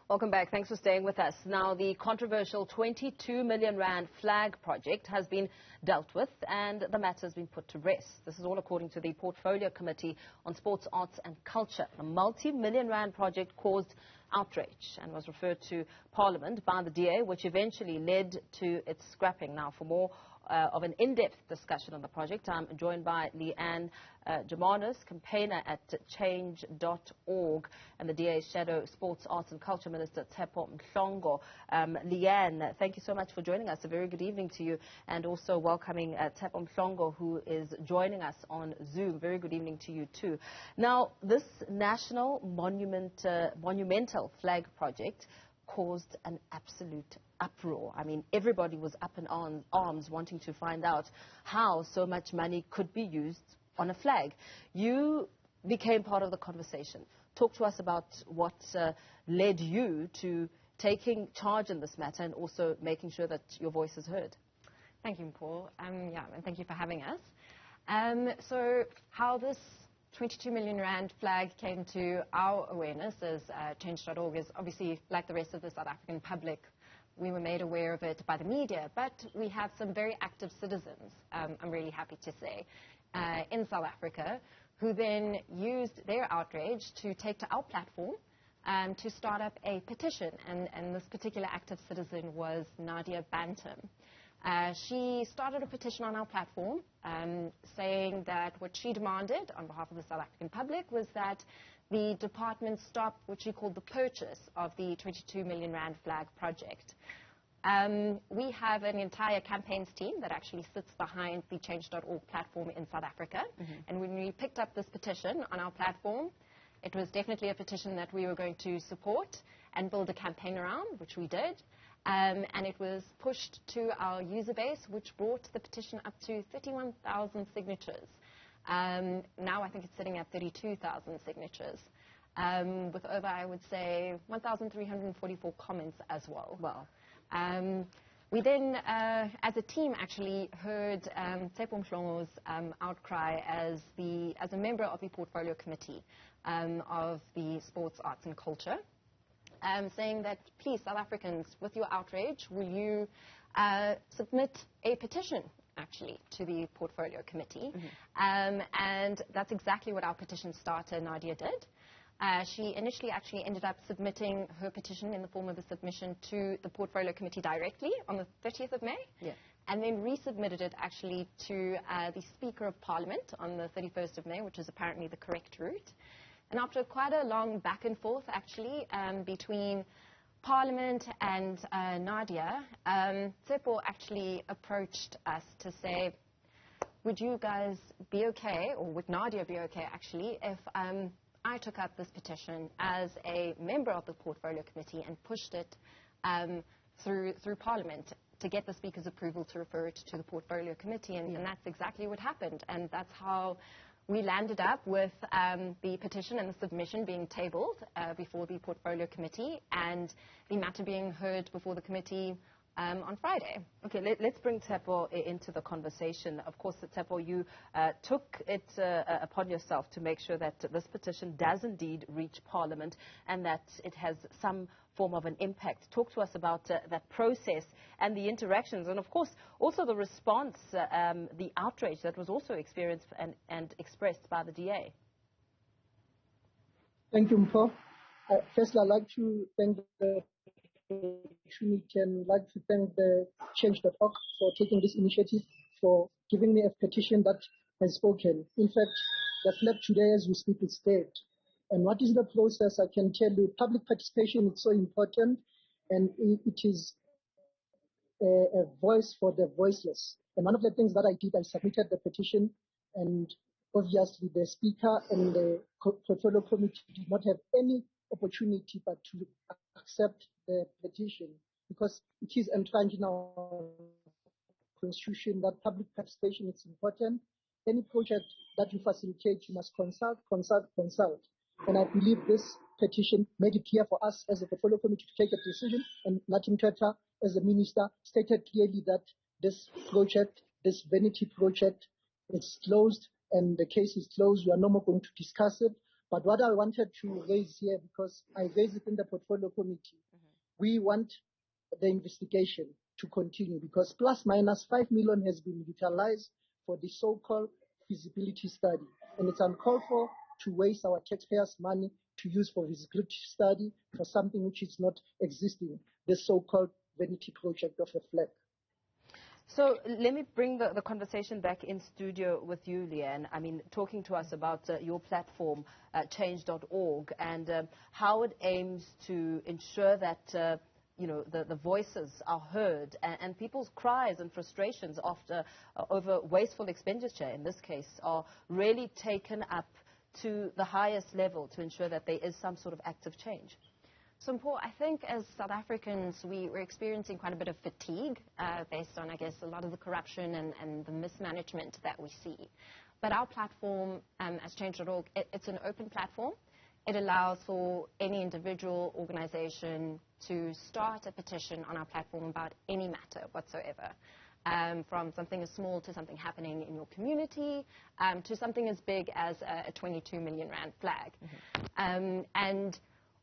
Welcome back. Thanks for staying with us. Now, the controversial 22 million rand flag project has been dealt with and the matter has been put to rest. This is all according to the Portfolio Committee on Sports, Arts and Culture. A multi-million rand project caused outrage and was referred to Parliament by the DA, which eventually led to its scrapping. Now, for more of an in-depth discussion on the project, I'm joined by Germanos, campaigner at change.org, and the DA's Shadow Sports, Arts and Culture Minister, Tshepo Mhlongo. Leanne, thank you so much for joining us. A very good evening to you, and also welcoming Tshepo Mhlongo, who is joining us on Zoom. Very good evening to you too. Now, this national monumental flag project caused an absolute uproar. I mean, everybody was up in arms wanting to find out how so much money could be used on a flag. You became part of the conversation. Talk to us about what led you to taking charge in this matter and also making sure that your voice is heard. Thank you, Paul. And thank you for having us. So how this 22 million rand flag came to our awareness as change.org is obviously, like the rest of the South African public, we were made aware of it by the media, but we have some very active citizens, I'm really happy to say, in South Africa, who then used their outrage to take to our platform to start up a petition. And this particular active citizen was Nadia Bantam. She started a petition on our platform saying that what she demanded on behalf of the South African public was that the department stop what she called the purchase of the 22 million rand flag project. We have an entire campaigns team that actually sits behind the change.org platform in South Africa. And when we picked up this petition on our platform, it was definitely a petition that we were going to support and build a campaign around, which we did. And it was pushed to our user base, which brought the petition up to 31,000 signatures. Now I think it's sitting at 32,000 signatures, with over, I would say, 1,344 comments as well. Wow. We then, as a team, actually heard Tshepo Mhlongo's outcry as a member of the Portfolio Committee of the Sports, Arts and Culture, saying that, please, South Africans, with your outrage, will you submit a petition, actually, to the Portfolio Committee? And that's exactly what our petition starter, Nadia, did. She initially actually ended up submitting her petition in the form of a submission to the Portfolio Committee directly on the 30th of May, and then resubmitted it actually to the Speaker of Parliament on the 31st of May, which is apparently the correct route. And after quite a long back and forth, actually, between Parliament and Nadia, Tshepo actually approached us to say, would you guys be okay, or would Nadia be okay, actually, if I took up this petition as a member of the Portfolio Committee and pushed it through Parliament to get the Speaker's approval to refer it to the Portfolio Committee. And that's exactly what happened. And that's how we landed up with the petition and the submission being tabled before the Portfolio Committee and the matter being heard before the committee on Friday. Okay, let's bring Tshepo into the conversation. Of course, Tshepo, you took it upon yourself to make sure that this petition does indeed reach Parliament and that it has some form of an impact. Talk to us about that process and the interactions and, of course, also the response, the outrage that was also experienced and expressed by the DA. Thank you, Mpho. First, I'd like to thank the opportunity and like to thank the change.org for taking this initiative, for giving me a petition that has spoken. In fact, the flag today, as we speak, is dead. And what is the process? I can tell you, public participation is so important, and it is a voice for the voiceless. And one of the things that I did, I submitted the petition, and obviously the Speaker and the Portfolio Committee did not have any opportunity but to accept the petition, because it is entrenched in our constitution that public participation is important. Any project that you facilitate, you must consult. And I believe this petition made it clear for us as a Portfolio Committee to take a decision, and Nathi Mthethwa, as the Minister, stated clearly that this project, this vanity project, is closed and the case is closed. We are no more going to discuss it. But what I wanted to raise here, because I raised it in the portfolio committee, we want the investigation to continue, because plus minus 5 million has been utilized for the so-called feasibility study. And it's uncalled for to waste our taxpayers' money to use for feasibility study for something which is not existing, the so-called vanity project of a flag. So let me bring the conversation back in studio with you, Leanne. I mean, talking to us about your platform, change.org, and how it aims to ensure that the voices are heard and people's cries and frustrations over wasteful expenditure, in this case, are really taken up to the highest level to ensure that there is some sort of active change. So, Paul, I think as South Africans, we're experiencing quite a bit of fatigue based on, I guess, a lot of the corruption and the mismanagement that we see. But our platform, as Change.org, it's an open platform. It allows for any individual organization to start a petition on our platform about any matter whatsoever, from something as small to something happening in your community, to something as big as a 22 million rand flag. And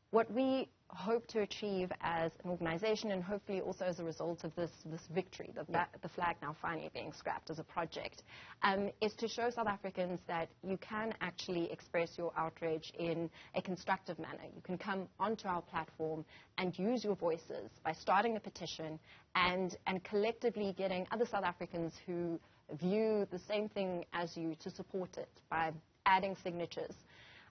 what we hope to achieve as an organization, and hopefully also as a result of this victory, the flag now finally being scrapped as a project, is to show South Africans that you can actually express your outrage in a constructive manner. You can come onto our platform and use your voices by starting a petition and collectively getting other South Africans who view the same thing as you to support it by adding signatures.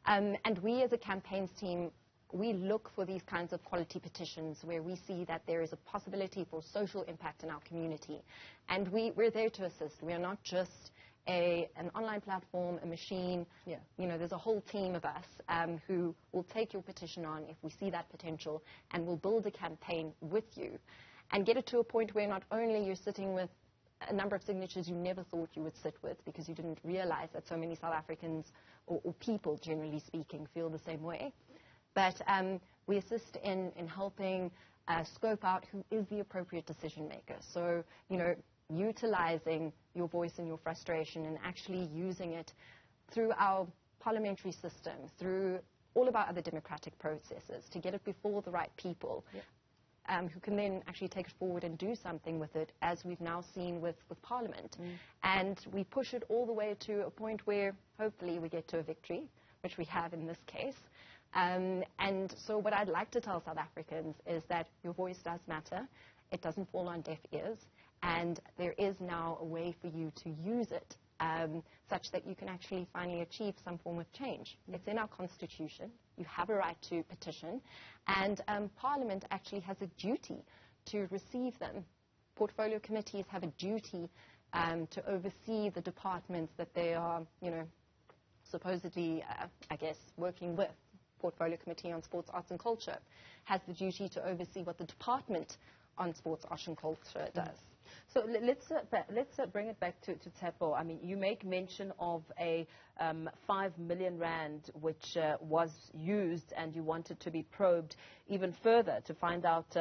And we as a campaigns team, we look for these kinds of quality petitions where we see that there is a possibility for social impact in our community. And we're there to assist. We are not just an online platform, a machine. Yeah. There's a whole team of us who will take your petition on if we see that potential, and will build a campaign with you and get it to a point where not only you're sitting with a number of signatures you never thought you would sit with because you didn't realize that so many South Africans, or people generally speaking, feel the same way. But we assist in helping scope out who is the appropriate decision maker. So, utilizing your voice and your frustration and actually using it through our parliamentary system, through all of our other democratic processes to get it before the right people, who can then actually take it forward and do something with it, as we've now seen with Parliament. And we push it all the way to a point where hopefully we get to a victory, which we have in this case. And so what I'd like to tell South Africans is that your voice does matter. It doesn't fall on deaf ears. And there is now a way for you to use it such that you can actually finally achieve some form of change. It's in our constitution. You have a right to petition. And Parliament actually has a duty to receive them. Portfolio committees have a duty to oversee the departments that they are, supposedly, working with. Portfolio Committee on Sports, Arts and Culture has the duty to oversee what the Department on Sports, Arts and Culture does. So let's bring it back to Tsepo. I mean, you make mention of a 5 million rand which was used, and you wanted to be probed even further to find out,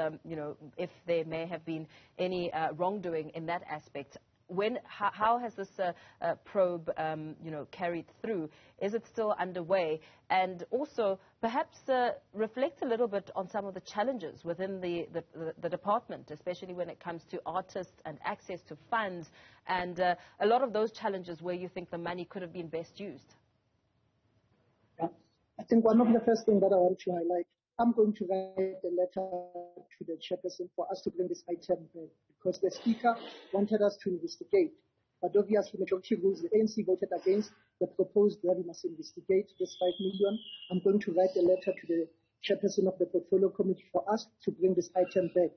if there may have been any wrongdoing in that aspect. How has this probe, carried through? Is it still underway? And also, perhaps reflect a little bit on some of the challenges within the department, especially when it comes to artists and access to funds, and a lot of those challenges where you think the money could have been best used. Yeah. I think one of the first things that I want to highlight, I'm going to write a letter to the chairperson for us to bring this item back, because the Speaker wanted us to investigate. But obviously, majority rules, the ANC voted against the proposed that we must investigate this 5 million. I'm going to write a letter to the chairperson of the portfolio committee for us to bring this item back.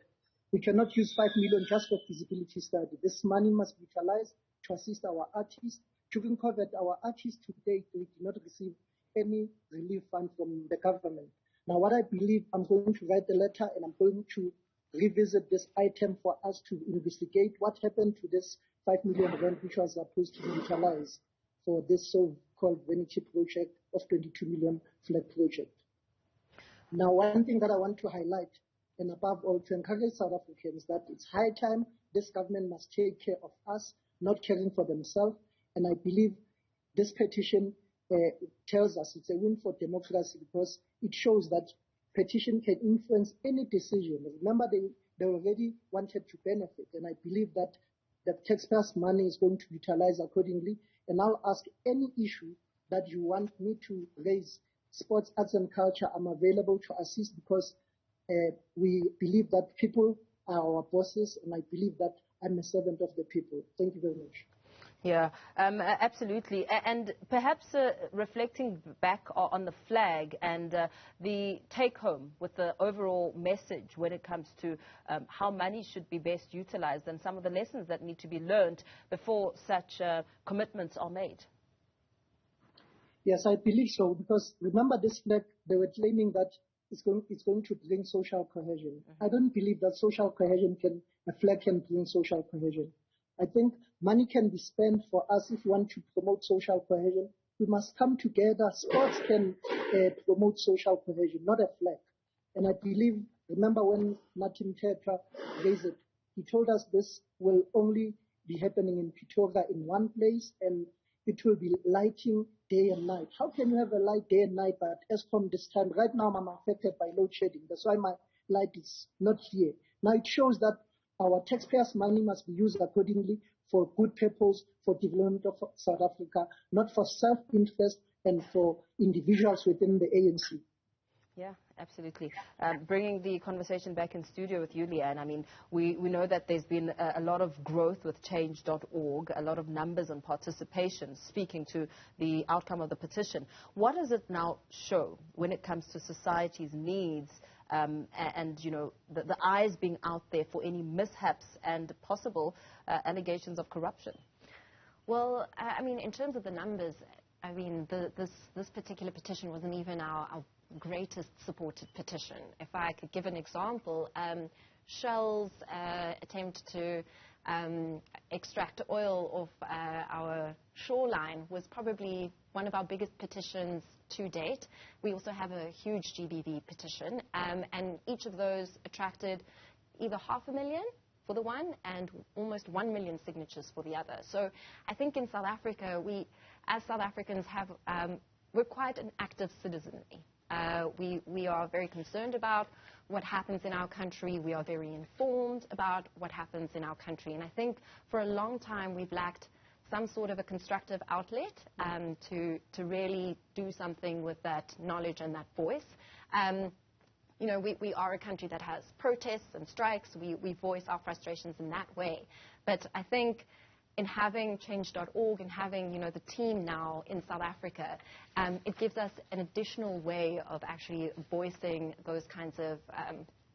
We cannot use 5 million just for feasibility study. This money must be utilized to assist our artists. During COVID, our artists to date, they did not receive any relief fund from the government. Now, what I believe, I'm going to write the letter and I'm going to revisit this item for us to investigate what happened to this 5 million rand which was supposed to be utilized for this so-called vanity project of 22 million flag project. Now, one thing that I want to highlight, and above all, to encourage South Africans, that it's high time this government must take care of us, not caring for themselves. And I believe this petition tells us it's a win for democracy because it shows that petition can influence any decision. Remember, they already wanted to benefit, and I believe that the taxpayers' money is going to be utilized accordingly. And I'll ask any issue that you want me to raise, sports, arts, and culture. I'm available to assist because we believe that people are our bosses, and I believe that I'm a servant of the people. Thank you very much. Yeah, absolutely. And perhaps reflecting back on the flag and the take-home with the overall message when it comes to how money should be best utilized and some of the lessons that need to be learned before such commitments are made. Yes, I believe so, because remember this flag, they were claiming that it's going to bring social cohesion. Mm-hmm. I don't believe that a flag can bring social cohesion. I think money can be spent for us if we want to promote social cohesion. We must come together. Sports can promote social cohesion, not a flag. And I believe, remember when Martin Tetra raised it, he told us this will only be happening in Pretoria in one place, and it will be lighting day and night. How can you have a light day and night, but as from this time, right now I'm affected by load shedding. That's why my light is not here. Now it shows that our taxpayers' money must be used accordingly for good purpose, for development of South Africa, not for self-interest and for individuals within the ANC. Yeah, absolutely. Bringing the conversation back in studio with you, Leanne, I mean, we know that there's been a lot of growth with change.org, a lot of numbers and participation speaking to the outcome of the petition. What does it now show when it comes to society's needs and you know, the eyes being out there for any mishaps and possible allegations of corruption? Well, I mean, in terms of the numbers, I mean, this particular petition wasn't even our greatest supported petition. If I could give an example, Shell's attempt to extract oil off our shoreline was probably one of our biggest petitions to date. We also have a huge GBV petition, and each of those attracted either 500,000 for the one and almost 1 million signatures for the other. So I think in South Africa, we, as South Africans, we're quite an active citizenry. We are very concerned about what happens in our country. We are very informed about what happens in our country. And I think for a long time we've lacked some sort of a constructive outlet to really do something with that knowledge and that voice. You know, we are a country that has protests and strikes. We voice our frustrations in that way. But I think in having change.org and having, you know, the team now in South Africa, it gives us an additional way of actually voicing those kinds of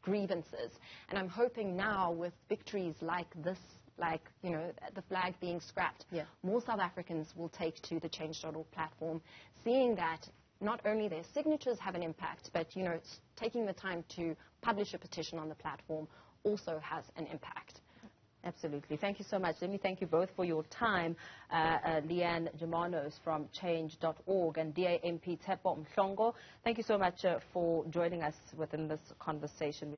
grievances. And I'm hoping now with victories like this, like, you know, the flag being scrapped, more South Africans will take to the change.org platform, seeing that not only their signatures have an impact, but, you know, taking the time to publish a petition on the platform also has an impact. Absolutely. Thank you so much. Let me thank you both for your time. Leanne Germanos from change.org and DAMP Tepo Mhlongo. Thank you so much for joining us within this conversation.